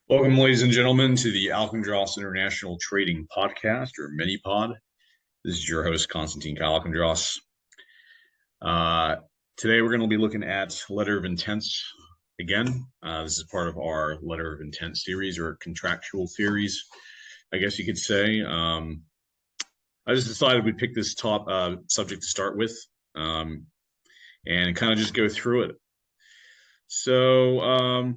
Welcome, ladies and gentlemen, to the Alkandros International Trading Podcast, or mini pod. This is your host, Konstantin Alkandros. Today, we're going to be looking at Letter of Intents again. This is part of our Letter of Intent series, or contractual series, I guess you could say. I just decided we'd pick this top subject to start with and kind of just go through it. So,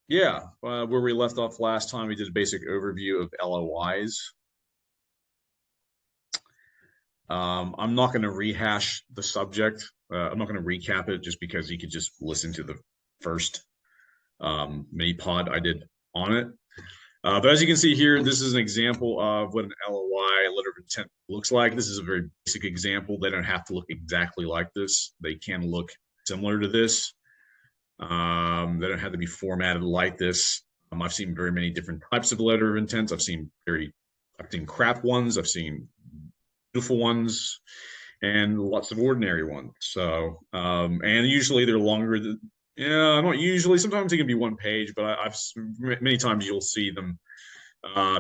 yeah, where we left off last time, we did a basic overview of LOIs. I'm not going to rehash the subject. I'm not going to recap it just because you could just listen to the first mini pod I did on it. But as you can see here, this is an example of what an LOI, letter of intent, looks like. This is a very basic example. They don't have to look exactly like this. They can look similar to this. They don't have to be formatted like this. I've seen very many different types of letter of intents. I've seen crap ones. I've seen beautiful ones, and lots of ordinary ones. So, and usually they're longer than, not usually. Sometimes it can be one page, but I've many times you'll see them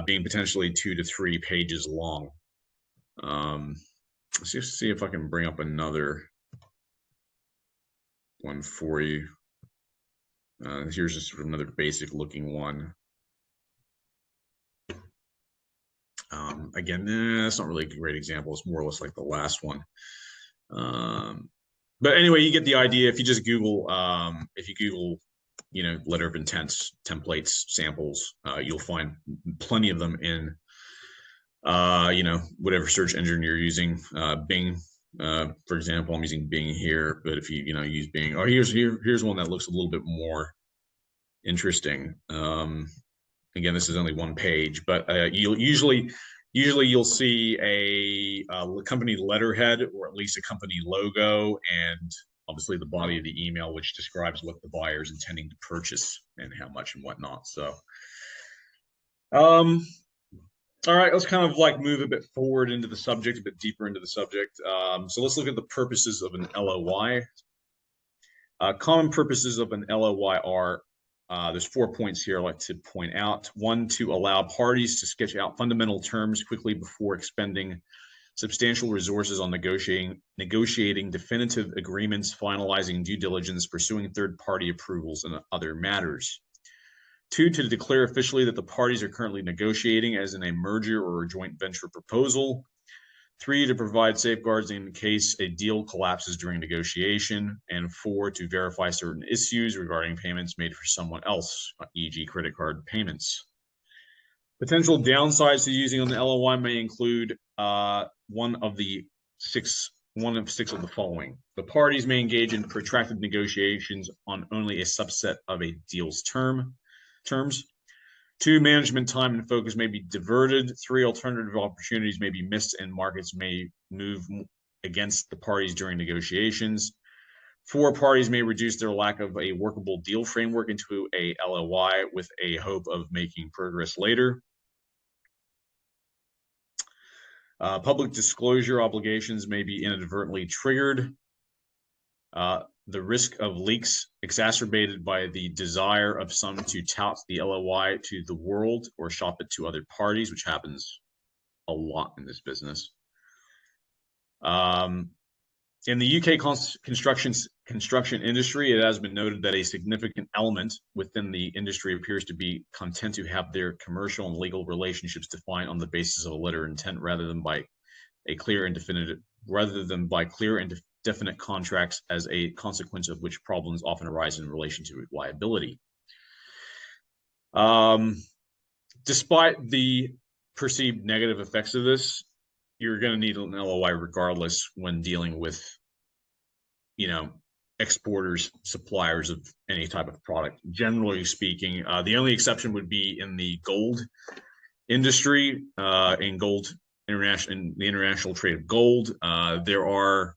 being potentially 2 to 3 pages long. Let's just see if I can bring up another one for you. Here's just another basic looking one. Again, it's not really a great example. It's more or less like the last one. But anyway, you get the idea. If you just Google, letter of intents, templates, samples, you'll find plenty of them in, whatever search engine you're using. Bing, for example, I'm using Bing here, but if you use Bing, here's one that looks a little bit more interesting. Again, this is only one page, but usually you'll see a company letterhead, or at least a company logo, and obviously the body of the email, which describes what the buyer is intending to purchase and how much and whatnot. So, all right, let's kind of like move a bit forward into the subject, a bit deeper into the subject. So let's look at the purposes of an LOI. Common purposes of an LOI are, there's 4 points here I'd like to point out. 1, to allow parties to sketch out fundamental terms quickly before expending substantial resources on negotiating definitive agreements, finalizing due diligence, pursuing third-party approvals, and other matters. 2, to declare officially that the parties are currently negotiating as in a merger or a joint venture proposal. 3, to provide safeguards in case a deal collapses during negotiation. And 4, to verify certain issues regarding payments made for someone else, e.g. credit card payments. Potential downsides to using an LOI may include one of 6 of the following. The parties may engage in protracted negotiations on only a subset of a deal's terms. 2, management time and focus may be diverted. 3, alternative opportunities may be missed and markets may move against the parties during negotiations. 4, parties may reduce their lack of a workable deal framework into a LOI with a hope of making progress later. Public disclosure obligations may be inadvertently triggered. The risk of leaks exacerbated by the desire of some to tout the LOI to the world or shop it to other parties, which happens a lot in this business. In the UK construction industry, it has been noted that a significant element within the industry appears to be content to have their commercial and legal relationships defined on the basis of a letter of intent rather than by clear and definite contracts, as a consequence of which problems often arise in relation to liability. Despite the perceived negative effects of this, you're going to need an LOI regardless when dealing with, exporters, suppliers of any type of product. Generally speaking, the only exception would be in the gold industry, in the international trade of gold. There are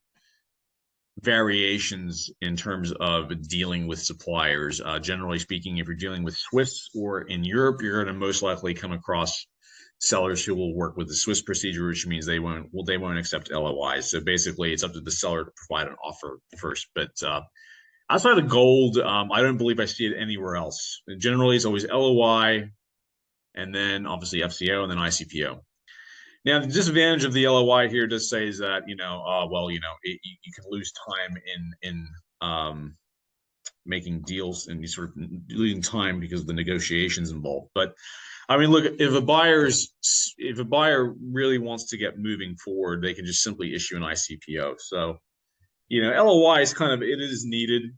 variations in terms of dealing with suppliers. Generally speaking, if you're dealing with Swiss or in Europe, you're going to most likely come across sellers who will work with the Swiss procedure, which means they won't accept LOIs. So basically, it's up to the seller to provide an offer first. But Outside of gold, I don't believe I see it anywhere else. Generally, it's always LOI, and then obviously FCO, and then ICPO. Now, the disadvantage of the LOI here does say is that well, you can lose time in making deals, and you sort of losing time because of the negotiations involved. But I mean, look, if a buyer really wants to get moving forward, they can just simply issue an ICPO. So, LOI is it is needed,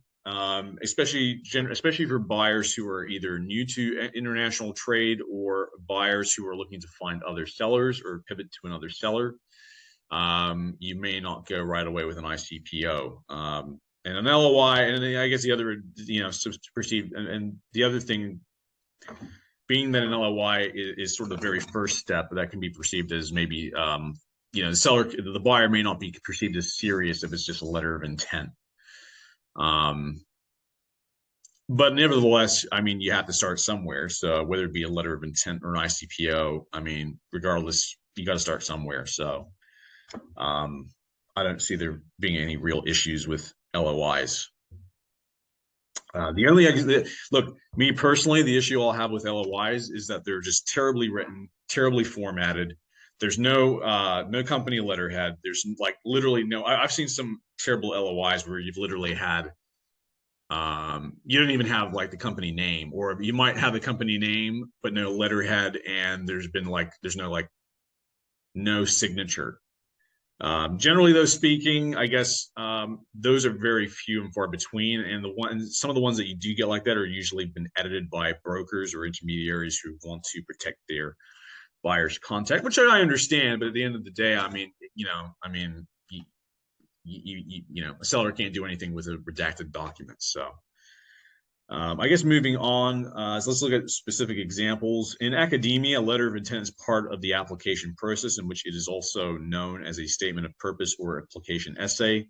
especially for buyers who are either new to international trade or buyers who are looking to find other sellers or pivot to another seller. You may not go right away with an ICPO. And an LOI, and I guess the other, perceived, and the other thing being that an LOI is sort of the very first step, that can be perceived as maybe, the buyer may not be perceived as serious if it's just a letter of intent. But nevertheless, I mean, you have to start somewhere. So whether it be a letter of intent or an ICPO, I mean, regardless, you got to start somewhere. So I don't see there being any real issues with LOIs. The only look, me personally, the issue I'll have with LOIs is that they're just terribly written, terribly formatted. There's no company letterhead. There's like literally no. I've seen some terrible LOIs where you've literally had you don't even have like the company name, or you might have the company name but no letterhead, and there's no signature. Generally, though speaking, I guess those are very few and far between. And some of the ones that you do get like that are usually been edited by brokers or intermediaries who want to protect their buyer's contact, which I understand. But at the end of the day, I mean, a seller can't do anything with a redacted document. So I guess moving on, so let's look at specific examples. In academia, a letter of intent is part of the application process, in which it is also known as a statement of purpose or application essay.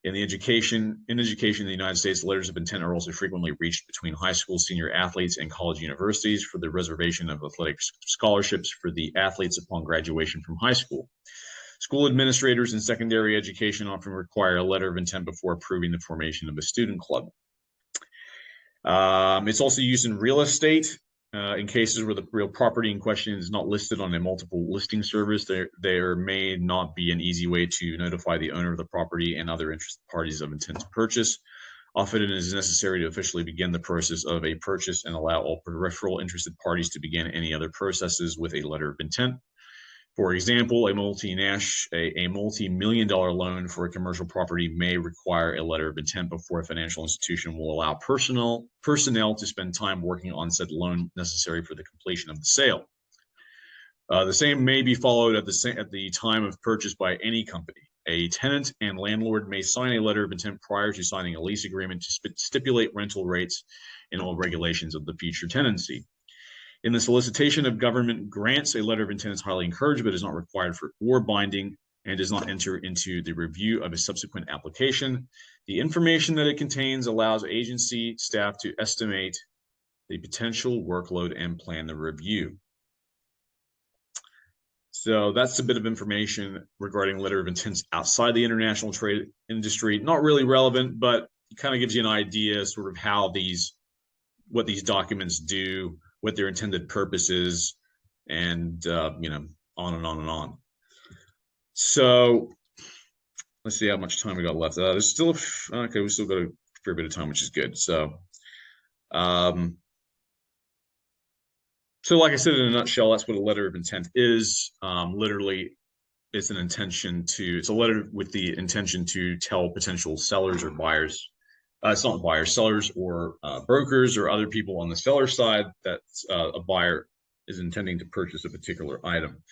In education in the United States, letters of intent are also frequently reached between high school senior athletes and college universities for the reservation of athletic scholarships for the athletes upon graduation from high school. School administrators in secondary education often require a letter of intent before approving the formation of a student club. It's also used in real estate in cases where the real property in question is not listed on a multiple listing service. There may not be an easy way to notify the owner of the property and other interested parties of intent to purchase. Often it is necessary to officially begin the process of a purchase and allow all peripheral interested parties to begin any other processes with a letter of intent. For example, a multi-million-dollar loan for a commercial property may require a letter of intent before a financial institution will allow personnel to spend time working on said loan necessary for the completion of the sale. The same may be followed at the time of purchase by any company. A tenant and landlord may sign a letter of intent prior to signing a lease agreement to stipulate rental rates and all regulations of the future tenancy. In the solicitation of government grants, a letter of intent is highly encouraged, but is not required or binding, and does not enter into the review of a subsequent application. The information that it contains allows agency staff to estimate the potential workload and plan the review. So that's a bit of information regarding letter of intents outside the international trade industry. Not really relevant, but it kind of gives you an idea sort of what these documents do, what their intended purpose is, and on and on and on. So let's see how much time we got left. There's still okay. We still got a fair bit of time, which is good. So, so like I said, in a nutshell, that's what a letter of intent is. Literally, it's a letter with the intention to tell potential sellers or buyers. It's not buyers, sellers, or brokers or other people on the seller side that a buyer is intending to purchase a particular item.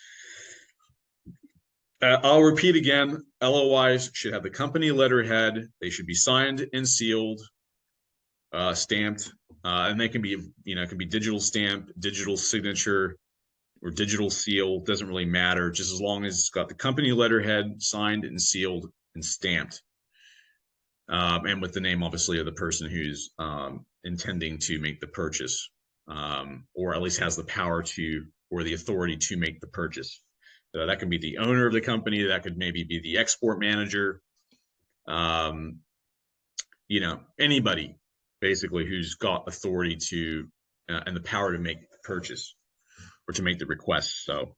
I'll repeat again, LOIs should have the company letterhead. They should be signed and sealed, stamped, and they can be, it can be digital stamp, digital signature, or digital seal. Doesn't really matter, just as long as it's got the company letterhead signed and sealed and stamped. And with the name, obviously, of the person who's intending to make the purchase, or at least has the power to, or the authority to make the purchase. So that can be the owner of the company. That could maybe be the export manager. anybody basically who's got authority to and the power to make the purchase or to make the request. So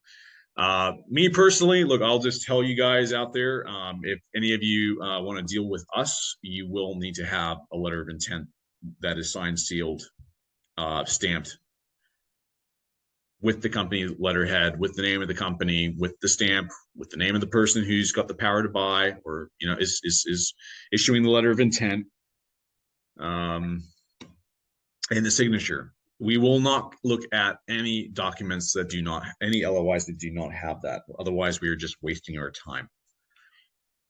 me personally, look, I'll just tell you guys out there, if any of you want to deal with us, you will need to have a letter of intent that is signed, sealed, stamped with the company letterhead, with the name of the company, with the stamp, with the name of the person who's got the power to buy, or is issuing the letter of intent, and the signature. We will not look at any documents that do not, any LOIs that do not have that. Otherwise, we are just wasting our time.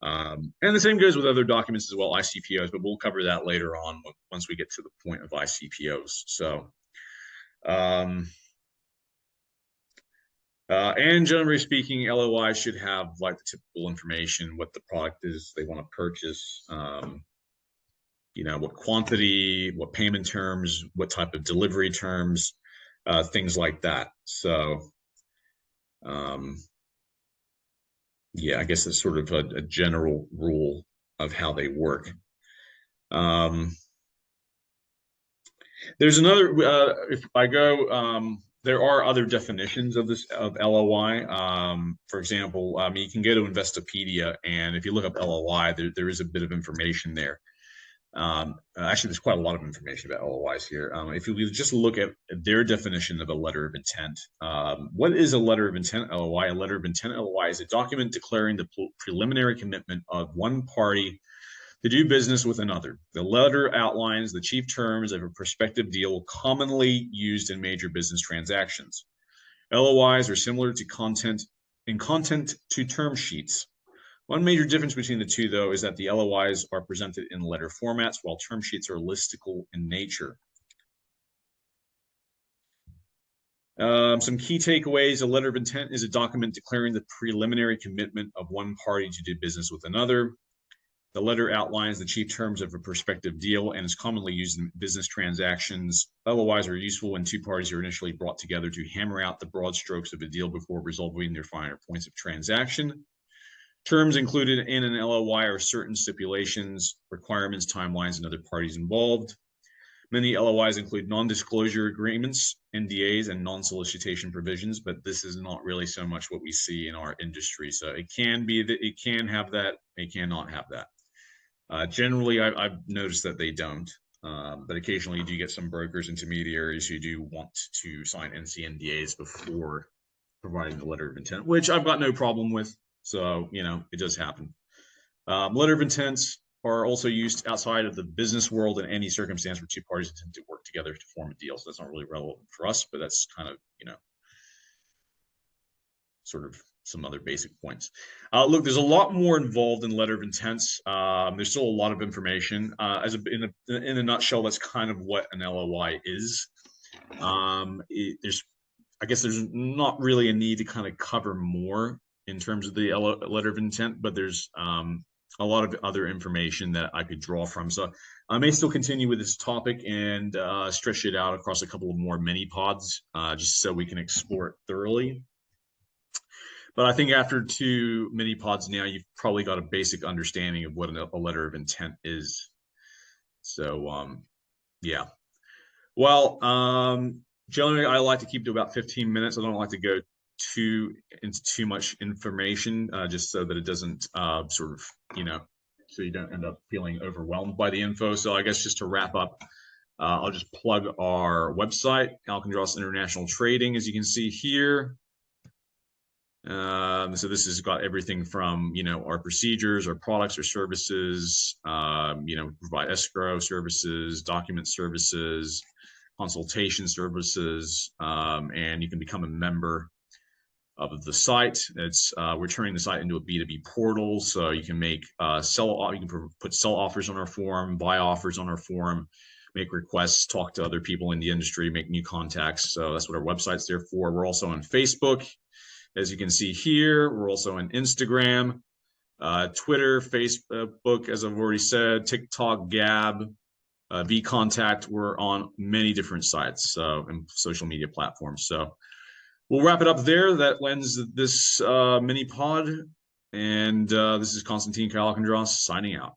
And the same goes with other documents as well, ICPOs, but we'll cover that later on once we get to the point of ICPOs. So, and generally speaking, LOI should have like the typical information, what the product is they want to purchase, what quantity, what payment terms, what type of delivery terms, things like that. So, yeah, I guess that's sort of a general rule of how they work. There's another, if I go, there are other definitions of this, of LOI. For example, you can go to Investopedia, and if you look up LOI, there is a bit of information there. Actually, there's quite a lot of information about LOIs here. If you just look at their definition of a letter of intent, what is a letter of intent LOI? A letter of intent LOI is a document declaring the preliminary commitment of one party to do business with another. The letter outlines the chief terms of a prospective deal commonly used in major business transactions. LOIs are similar to content to term sheets. One major difference between the two, though, is that the LOIs are presented in letter formats, while term sheets are listicle in nature. Some key takeaways. A letter of intent is a document declaring the preliminary commitment of one party to do business with another. The letter outlines the chief terms of a prospective deal and is commonly used in business transactions. LOIs are useful when two parties are initially brought together to hammer out the broad strokes of a deal before resolving their finer points of transaction. Terms included in an LOI are certain stipulations, requirements, timelines, and other parties involved. Many LOIs include non-disclosure agreements, NDAs, and non-solicitation provisions, but this is not really so much what we see in our industry. So it can be that it can have that, it cannot have that. Generally, I've noticed that they don't, but occasionally you do get some brokers, intermediaries who do want to sign NDAs before providing the letter of intent, which I've got no problem with. So, it does happen. Letter of intents are also used outside of the business world in any circumstance where two parties intend to work together to form a deal. So that's not really relevant for us, but that's kind of, sort of some other basic points. Look, there's a lot more involved in letter of intents. There's still a lot of information. In a nutshell, that's kind of what an LOI is. I guess there's not really a need to kind of cover more in terms of the letter of intent, but there's a lot of other information that I could draw from. So I may still continue with this topic and stretch it out across a couple of more mini pods, just so we can explore it thoroughly. But I think after 2 mini pods now, you've probably got a basic understanding of what a letter of intent is. So yeah. Well, generally I like to keep to about 15 minutes. I don't like to go into too much information, just so that it doesn't sort of, so you don't end up feeling overwhelmed by the info. So I guess just to wrap up, I'll just plug our website, Alkindros International Trading, as you can see here. So this has got everything from, our procedures, our products, our services, provide escrow services, document services, consultation services, and you can become a member of the site. We're turning the site into a B2B portal, so you can make you can put sell offers on our forum, buy offers on our forum, make requests, talk to other people in the industry, make new contacts. So that's what our website's there for. We're also on Facebook, as you can see here. We're also on Instagram, Twitter, Facebook, as I've already said, TikTok, Gab, VKontact. We're on many different sites and social media platforms. So we'll wrap it up there. That ends this mini pod. And this is Konstantin Alkindros signing out.